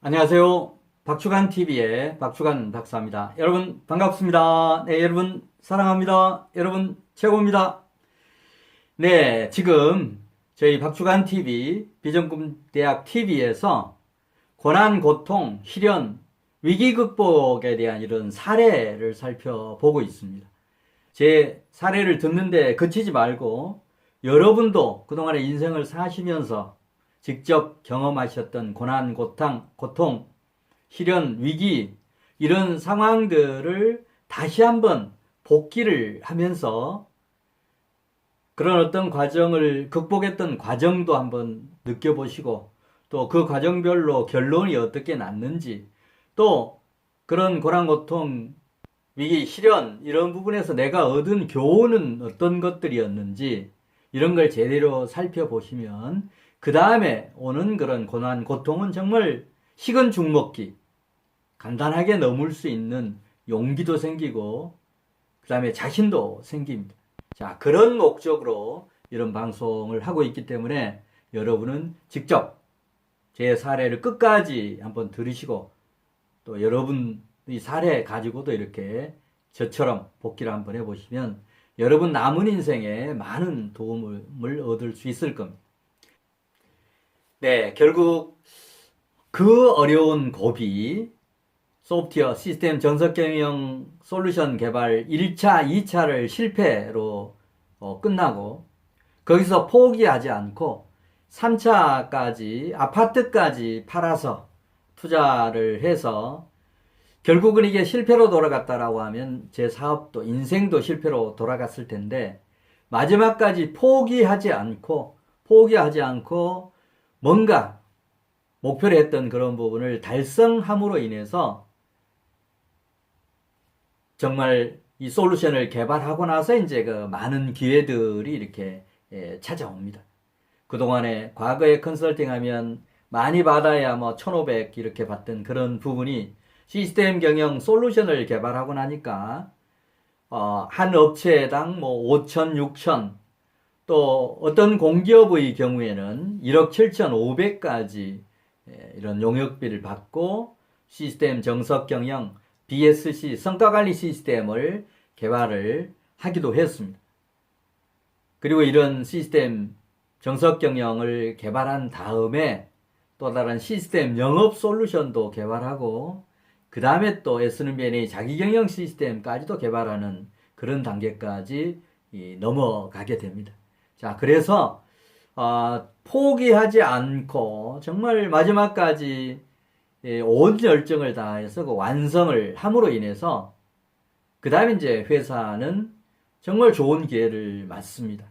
안녕하세요. 박주간TV의 박주간 박사입니다. 여러분 반갑습니다. 네, 여러분 사랑합니다. 여러분 최고입니다. 네, 지금 저희 박주간TV 비전꿈대학 TV에서 고난, 고통, 시련, 위기 극복에 대한 이런 사례를 살펴보고 있습니다. 제 사례를 듣는데 그치지 말고 여러분도 그동안의 인생을 사시면서 직접 경험하셨던 고난, 고통, 시련, 위기 이런 상황들을 다시 한번 복기를 하면서 그런 어떤 과정을 극복했던 과정도 한번 느껴보시고 또 그 과정별로 결론이 어떻게 났는지 또 그런 고난, 고통, 위기, 시련 이런 부분에서 내가 얻은 교훈은 어떤 것들이었는지 이런 걸 제대로 살펴보시면 그 다음에 오는 그런 고난, 고통은 정말 식은 죽 먹기 간단하게 넘을 수 있는 용기도 생기고 그 다음에 자신도 생깁니다. 자, 그런 목적으로 이런 방송을 하고 있기 때문에 여러분은 직접 제 사례를 끝까지 한번 들으시고 또 여러분의 사례 가지고도 이렇게 저처럼 복기를 한번 해보시면 여러분 남은 인생에 많은 도움을 얻을 수 있을 겁니다. 네, 결국 그 어려운 고비 소프트웨어 시스템 정석 경영 솔루션 개발 1차, 2차를 실패로 끝나고 거기서 포기하지 않고 3차까지 아파트까지 팔아서 투자를 해서 결국은 이게 실패로 돌아갔다라고 하면 제 사업도 인생도 실패로 돌아갔을 텐데 마지막까지 포기하지 않고 뭔가 목표로 했던 그런 부분을 달성함으로 인해서 정말 이 솔루션을 개발하고 나서 이제 그 많은 기회들이 이렇게 찾아옵니다. 그동안에 과거에 컨설팅 하면 많이 받아야 뭐 1,500 이렇게 받던 그런 부분이 시스템 경영 솔루션을 개발하고 나니까 한 업체당 뭐 5천, 6천 또 어떤 공기업의 경우에는 1억 7,500까지 이런 용역비를 받고 시스템 정석 경영 BSC 성과관리 시스템을 개발을 하기도 했습니다. 그리고 이런 시스템 정석 경영을 개발한 다음에 또 다른 시스템 영업 솔루션도 개발하고 그 다음에 또 S&B의 자기 경영 시스템까지도 개발하는 그런 단계까지 넘어가게 됩니다. 자, 그래서 포기하지 않고 정말 마지막까지 온 열정을 다해서 그 완성을 함으로 인해서 그 다음에 이제 회사는 정말 좋은 기회를 맞습니다.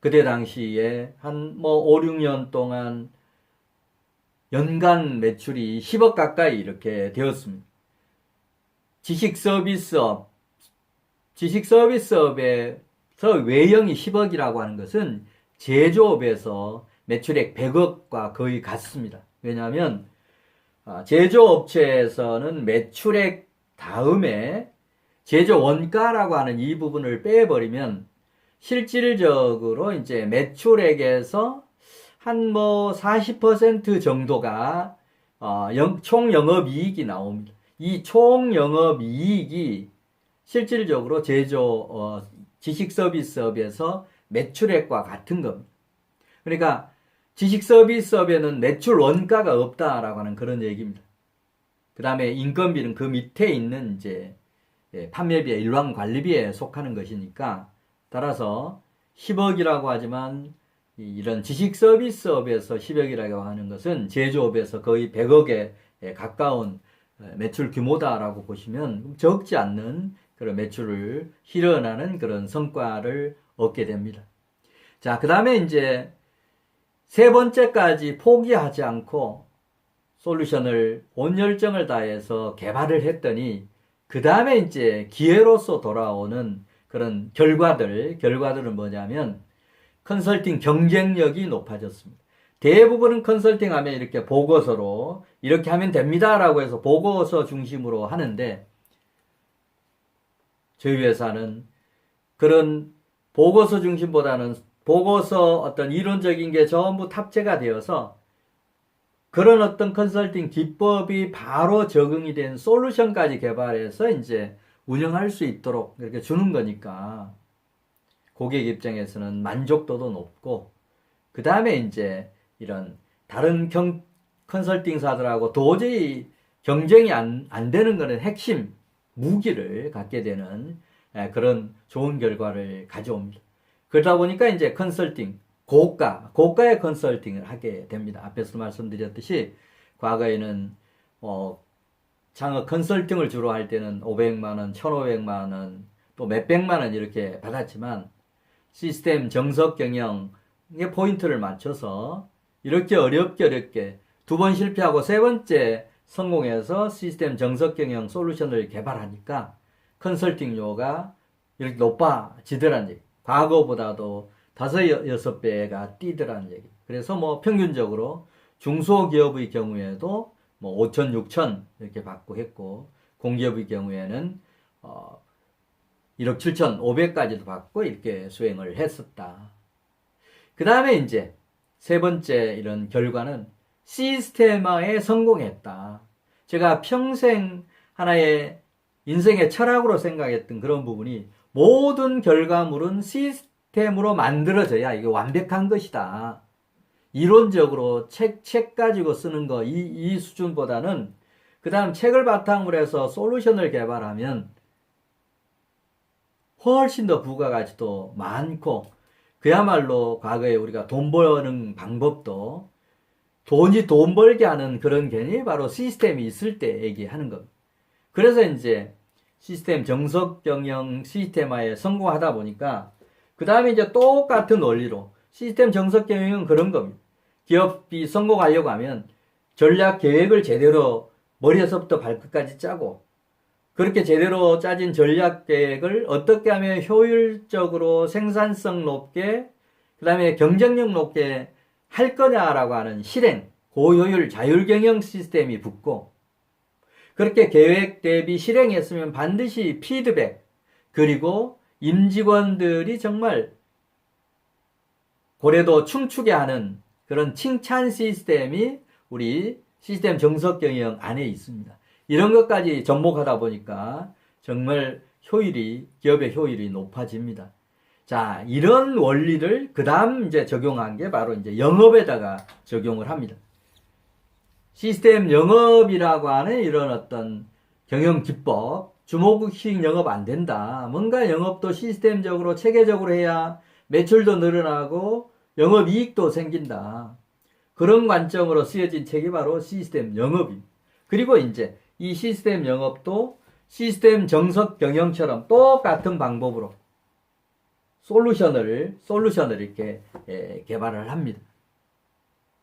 그때 당시에 한 뭐 5, 6년 동안 연간 매출이 10억 가까이 이렇게 되었습니다. 지식 서비스업에서 외형이 10억이라고 하는 것은 제조업에서 매출액 100억과 거의 같습니다. 왜냐하면 제조업체에서는 매출액 다음에 제조 원가라고 하는 이 부분을 빼버리면 실질적으로 이제 매출액에서 한 뭐 40% 정도가 총 영업이익이 나옵니다. 이 총 영업이익이 실질적으로 지식 서비스업에서 매출액과 같은 겁니다. 그러니까 지식 서비스업에는 매출 원가가 없다라고 하는 그런 얘기입니다. 그 다음에 인건비는 그 밑에 있는 이제 판매비에 일반 관리비에 속하는 것이니까 따라서 10억이라고 하지만 이런 지식 서비스업에서 10억이라고 하는 것은 제조업에서 거의 100억에 가까운 매출 규모다라고 보시면 적지 않는 그런 매출을 실현하는 그런 성과를 얻게 됩니다. 자, 그 다음에 이제 세 번째까지 포기하지 않고 솔루션을 온 열정을 다해서 개발을 했더니 그 다음에 이제 기회로서 돌아오는 그런 결과들은 뭐냐면 컨설팅 경쟁력이 높아졌습니다. 대부분은 컨설팅 하면 이렇게 보고서로 이렇게 하면 됩니다라고 해서 보고서 중심으로 하는데 저희 회사는 그런 보고서 중심보다는 보고서 어떤 이론적인 게 전부 탑재가 되어서 그런 어떤 컨설팅 기법이 바로 적응이 된 솔루션까지 개발해서 이제 운영할 수 있도록 이렇게 주는 거니까 고객 입장에서는 만족도도 높고, 그 다음에 이제 이런 다른 컨설팅사들하고 도저히 경쟁이 안 되는 거는 핵심 무기를 갖게 되는 그런 좋은 결과를 가져옵니다. 그러다 보니까 이제 컨설팅, 고가의 컨설팅을 하게 됩니다. 앞에서 말씀드렸듯이 과거에는 창업 컨설팅을 주로 할 때는 500만 원, 1,500만 원, 또 몇백만 원 이렇게 받았지만 시스템 정석 경영에 포인트를 맞춰서 이렇게 어렵게 두 번 실패하고 세 번째 성공해서 시스템 정석 경영 솔루션을 개발하니까 컨설팅료가 이렇게 높아지더란 얘기. 과거보다도 5-6배가 뛰더란 얘기. 그래서 뭐 평균적으로 중소기업의 경우에도 뭐 5천, 6천 이렇게 받고 했고, 공기업의 경우에는 1억 7천 5백까지도 받고 이렇게 수행을 했었다. 그 다음에 이제 세 번째 이런 결과는 시스테마에 성공했다. 제가 평생 하나의 인생의 철학으로 생각했던 그런 부분이, 모든 결과물은 시스템으로 만들어져야 이게 완벽한 것이다. 이론적으로 책 가지고 쓰는 거 이 수준보다는 그 다음 책을 바탕으로 해서 솔루션을 개발하면 훨씬 더 부가가치도 많고, 그야말로 과거에 우리가 돈 버는 방법도 돈이 돈 벌게 하는 그런 개념이 바로 시스템이 있을 때 얘기하는 겁니다. 그래서 이제 시스템 정석 경영 시스템화에 성공하다 보니까 그 다음에 이제 똑같은 원리로 시스템 정석 경영은 그런 겁니다. 기업이 성공하려고 하면 전략 계획을 제대로 머리에서부터 발끝까지 짜고, 그렇게 제대로 짜진 전략 계획을 어떻게 하면 효율적으로 생산성 높게, 그 다음에 경쟁력 높게 할 거냐라고 하는 실행, 고효율 자율경영 시스템이 붙고, 그렇게 계획 대비 실행했으면 반드시 피드백, 그리고 임직원들이 정말 고래도 춤추게 하는 그런 칭찬 시스템이 우리 시스템 정석 경영 안에 있습니다. 이런 것까지 접목하다 보니까 정말 기업의 효율이 높아집니다. 자, 이런 원리를 그 다음 이제 적용한 게 바로 이제 영업에다가 적용을 합니다. 시스템 영업이라고 하는 이런 어떤 경영 기법, 주먹식 영업 안 된다. 뭔가 영업도 시스템적으로 체계적으로 해야 매출도 늘어나고 영업 이익도 생긴다. 그런 관점으로 쓰여진 책이 바로 시스템 영업입니다. 그리고 이제 이 시스템 영업도 시스템 정석 경영처럼 똑같은 방법으로 솔루션을 이렇게 개발을 합니다.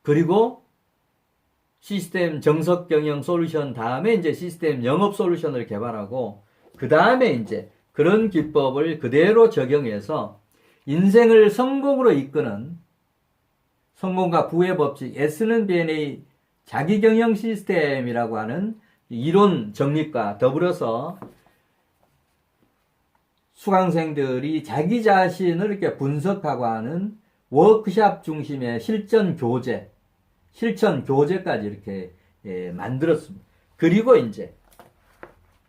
그리고 시스템 정석 경영 솔루션 다음에 이제 시스템 영업 솔루션을 개발하고, 그 다음에 이제 그런 기법을 그대로 적용해서 인생을 성공으로 이끄는 성공과 부의 법칙, S는 BNA 자기경영 시스템이라고 하는 이론 정립과 더불어서 수강생들이 자기 자신을 이렇게 분석하고 하는 워크샵 중심의 실천 교재까지 이렇게 만들었습니다. 그리고 이제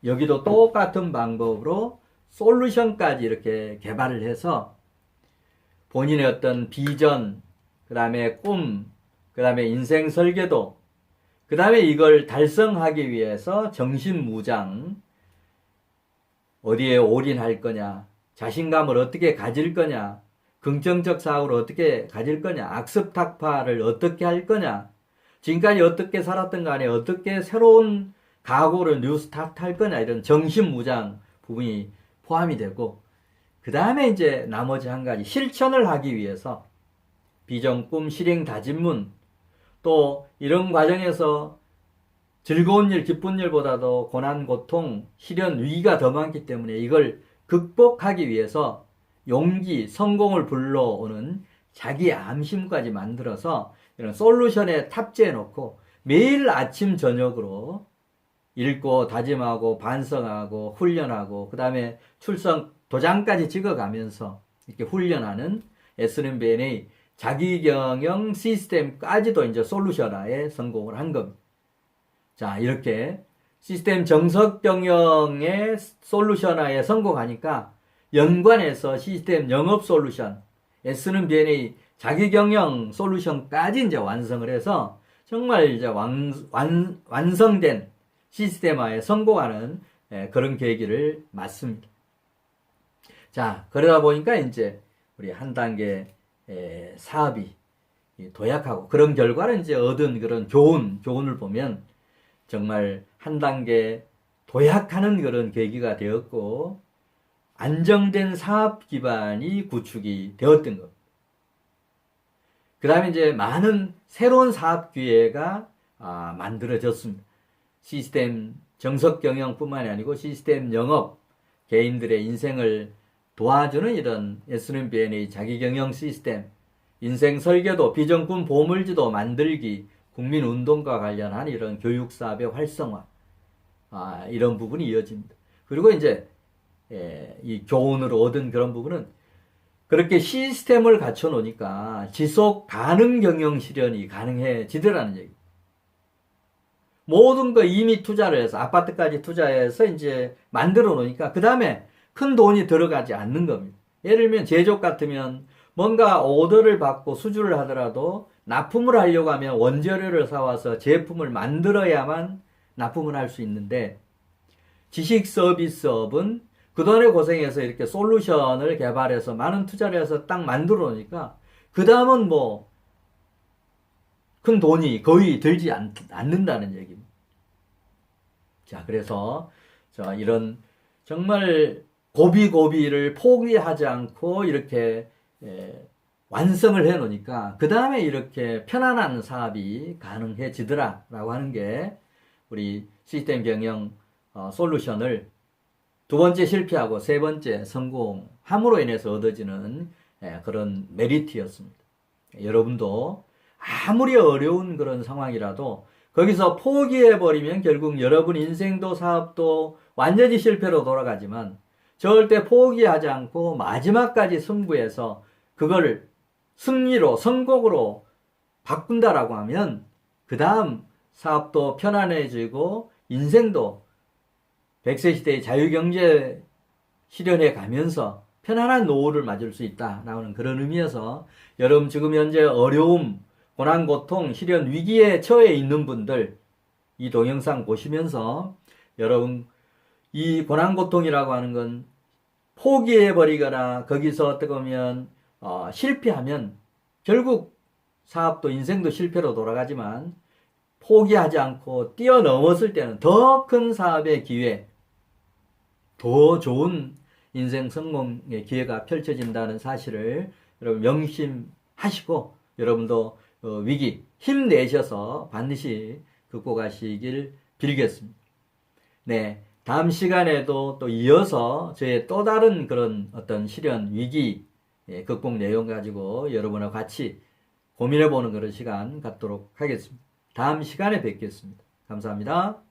여기도 똑같은 방법으로 솔루션까지 이렇게 개발을 해서 본인의 어떤 비전, 그 다음에 꿈, 그 다음에 인생 설계도, 그 다음에 이걸 달성하기 위해서 정신무장, 어디에 올인할 거냐, 자신감을 어떻게 가질 거냐, 긍정적 사고를 어떻게 가질 거냐, 악습 타파를 어떻게 할 거냐, 지금까지 어떻게 살았던 간에 어떻게 새로운 각오를 뉴스타트 할 거냐, 이런 정신무장 부분이 포함이 되고, 그 다음에 이제 나머지 한 가지 실천을 하기 위해서 비전, 꿈, 실행, 다짐문, 또 이런 과정에서 즐거운 일, 기쁜 일보다도 고난, 고통, 시련, 위기가 더 많기 때문에 이걸 극복하기 위해서 용기, 성공을 불러오는 자기 암심까지 만들어서 이런 솔루션에 탑재해 놓고 매일 아침 저녁으로 읽고 다짐하고 반성하고 훈련하고 그 다음에 출석 도장까지 찍어가면서 이렇게 훈련하는 SNBNA 자기경영 시스템까지도 이제 솔루션화에 성공을 한 겁니다. 자, 이렇게 시스템 정석 경영의 솔루션화에 성공하니까 연관해서 시스템 영업 솔루션, S는 B&A 자기경영 솔루션까지 이제 완성을 해서 정말 이제 완성된 시스템화에 성공하는 그런 계기를 맞습니다. 자, 그러다 보니까 이제 우리 한 단계 사업이 도약하고 그런 결과를 이제 얻은 그런 교훈을 보면 정말 한 단계 도약하는 그런 계기가 되었고 안정된 사업 기반이 구축이 되었던 것. 그 다음에 이제 많은 새로운 사업 기회가 만들어졌습니다. 시스템 정석 경영뿐만이 아니고 시스템 영업, 개인들의 인생을 도와주는 이런 S&P B&A 자기경영 시스템, 인생 설계도, 비전군 보물지도 만들기, 국민운동과 관련한 이런 교육사업의 활성화, 이런 부분이 이어집니다. 그리고 이제 이 교훈으로 얻은 그런 부분은 그렇게 시스템을 갖춰 놓으니까 지속 가능 경영 실현이 가능해지더라는 얘기. 모든 거 이미 투자를 해서 아파트까지 투자해서 이제 만들어 놓으니까 그 다음에 큰 돈이 들어가지 않는 겁니다. 예를 들면 제조업 같으면 뭔가 오더를 받고 수주를 하더라도 납품을 하려고 하면 원재료를 사와서 제품을 만들어야만 납품을 할 수 있는데 지식 서비스업은 그동안에 고생해서 이렇게 솔루션을 개발해서 많은 투자를 해서 딱 만들어 놓으니까 그 다음은 뭐 큰 돈이 거의 들지 않는다는 얘기입니다. 자, 그래서 이런 정말 고비를 포기하지 않고 이렇게 완성을 해 놓으니까 그 다음에 이렇게 편안한 사업이 가능해지더라라고 하는 게 우리 시스템 경영 솔루션을 두 번째 실패하고 세 번째 성공함으로 인해서 얻어지는 그런 메리트였습니다. 여러분도 아무리 어려운 그런 상황이라도 거기서 포기해버리면 결국 여러분 인생도 사업도 완전히 실패로 돌아가지만 절대 포기하지 않고 마지막까지 승부해서 그걸 승리로, 성공으로 바꾼다라고 하면 그 다음 사업도 편안해지고 인생도 100세 시대의 자유경제 실현해 가면서 편안한 노후를 맞을 수 있다라는 그런 의미에서 여러분 지금 현재 어려움, 고난, 고통, 실현, 위기에 처해 있는 분들 이 동영상 보시면서 여러분 이 고난, 고통이라고 하는 건 포기해버리거나 거기서 어떻게 보면 실패하면 결국 사업도 인생도 실패로 돌아가지만 포기하지 않고 뛰어넘었을 때는 더 큰 사업의 기회, 더 좋은 인생 성공의 기회가 펼쳐진다는 사실을 여러분 명심하시고 여러분도 위기 힘내셔서 반드시 극복 하시길 빌겠습니다. 네, 다음 시간에도 또 이어서 저의 또 다른 그런 어떤 실현 위기 극복 내용 가지고 여러분과 같이 고민해보는 그런 시간 갖도록 하겠습니다. 다음 시간에 뵙겠습니다. 감사합니다.